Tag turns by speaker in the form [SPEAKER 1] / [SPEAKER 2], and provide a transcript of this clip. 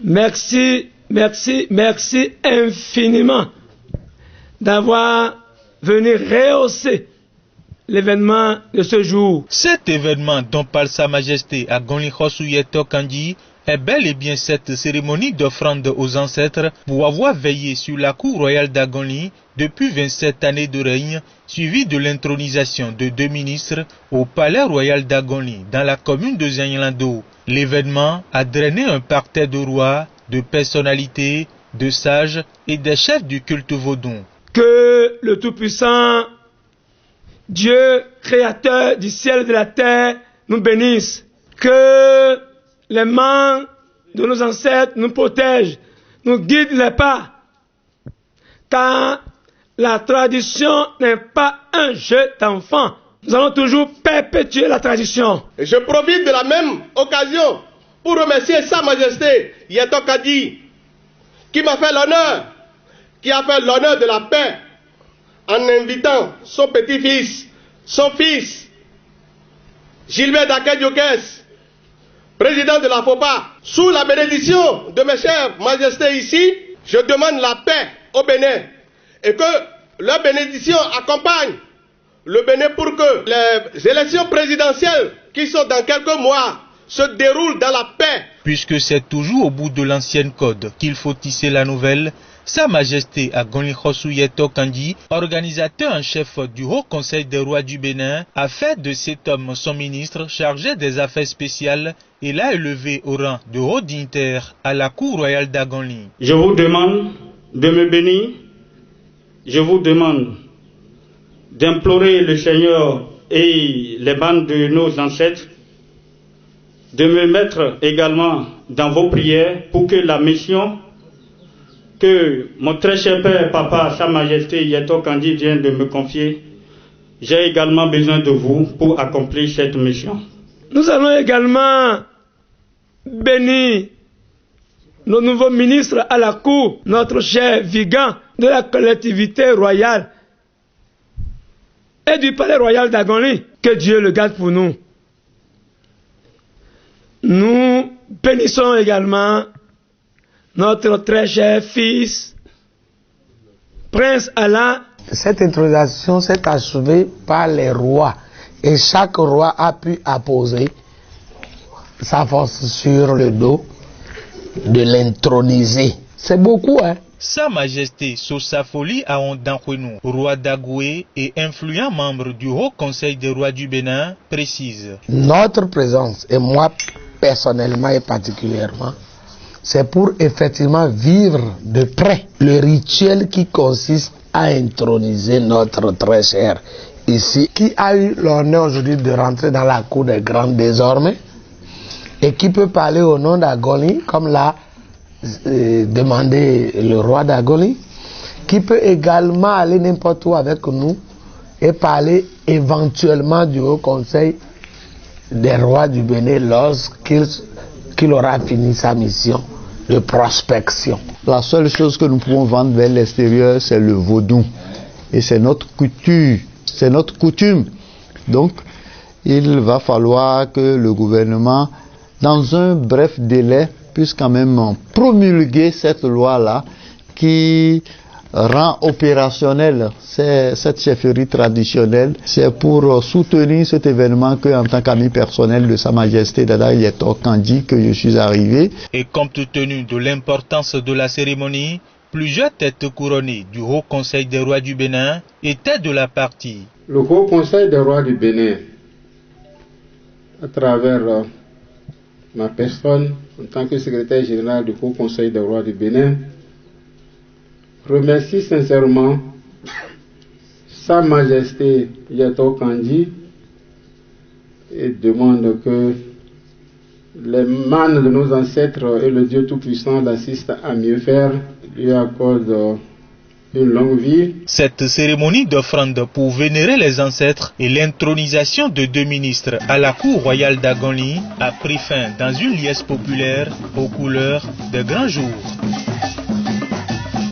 [SPEAKER 1] Merci infiniment d'avoir venu rehausser l'événement de ce jour.
[SPEAKER 2] Cet événement dont parle Sa Majesté Agonli Khosuyeto Kandji est bel et bien cette cérémonie d'offrande aux ancêtres pour avoir veillé sur la cour royale d'Agonli depuis 27 années de règne, suivie de l'intronisation de 2 ministres au palais royal d'Agonli dans la commune de Zanyalando. L'événement a drainé un parterre de rois, de personnalités, de sages et des chefs du culte vaudou.
[SPEAKER 1] Que le Tout-Puissant, Dieu, créateur du ciel et de la terre, nous bénisse. Que les mains de nos ancêtres nous protègent, nous guident les pas. Car la tradition n'est pas un jeu d'enfant. Nous allons toujours perpétuer la tradition.
[SPEAKER 3] Et je profite de la même occasion pour remercier Sa Majesté Yeto Kandji, qui m'a fait l'honneur, qui a fait l'honneur de la paix en invitant son petit-fils, son fils, Gilbert Daké-Diokès, président de la FOPA. Sous la bénédiction de mes chères majestés ici, je demande la paix au Bénin et que leur bénédiction accompagne le Bénin pour que les élections présidentielles qui sont dans quelques mois se déroulent dans la paix.
[SPEAKER 2] Puisque c'est toujours au bout de l'ancienne code qu'il faut tisser la nouvelle, Sa Majesté Agonli Khosuyeto Kandji, organisateur en chef du Haut Conseil des rois du Bénin, a fait de cet homme son ministre chargé des affaires spéciales et l'a élevé au rang de haut dignitaire à la cour royale d'Agonli.
[SPEAKER 4] Je vous demande de me bénir, je vous demande d'implorer le Seigneur et les bandes de nos ancêtres de me mettre également dans vos prières pour que la mission que mon très cher père, papa, Sa Majesté Yeto Kandji vient de me confier, j'ai également besoin de vous pour accomplir cette mission.
[SPEAKER 1] Nous allons également bénir nos nouveaux ministres à la cour, notre cher Vigan de la collectivité royale et du palais royal d'Agonli. Que Dieu le garde pour nous. Nous bénissons également notre très cher fils, Prince Alain.
[SPEAKER 5] Cette intronisation s'est achevée par les rois et chaque roi a pu apposer sa force sur le dos de l'introniser. C'est beaucoup, hein?
[SPEAKER 2] Sa Majesté Sosafoli Aondankwenou, roi d'Agoué et influent membre du Haut Conseil des rois du Bénin, précise.
[SPEAKER 5] Notre présence, et moi personnellement et particulièrement, c'est pour effectivement vivre de près le rituel qui consiste à introniser notre très cher ici, qui a eu l'honneur aujourd'hui de rentrer dans la cour des grands désormais et qui peut parler au nom d'Agonli, comme l'a demandé le roi d'Agonli, qui peut également aller n'importe où avec nous et parler éventuellement du Haut Conseil des rois du Bénin lorsqu'il aura fini sa mission de prospection.
[SPEAKER 6] La seule chose que nous pouvons vendre vers l'extérieur, c'est le vaudou. Et c'est notre culture, c'est notre coutume. Donc, il va falloir que le gouvernement, dans un bref délai, puisse quand même promulguer cette loi-là qui rend opérationnelle cette chefferie traditionnelle. C'est pour soutenir cet événement que, en tant qu'ami personnel de Sa Majesté Dada Yeto Kandji, que je suis arrivé.
[SPEAKER 2] Et compte tenu de l'importance de la cérémonie, plusieurs têtes couronnées du Haut Conseil des rois du Bénin étaient de la partie.
[SPEAKER 7] Le Haut Conseil des rois du Bénin, à travers ma personne, en tant que secrétaire général du Haut Conseil des rois du Bénin, remercie sincèrement Sa Majesté Yeto Kandji et demande que les manes de nos ancêtres et le Dieu Tout-Puissant l'assistent à mieux faire, lui accorde une longue vie.
[SPEAKER 2] Cette cérémonie d'offrande pour vénérer les ancêtres et l'intronisation de 2 ministres à la cour royale d'Agonli a pris fin dans une liesse populaire aux couleurs des grands jours.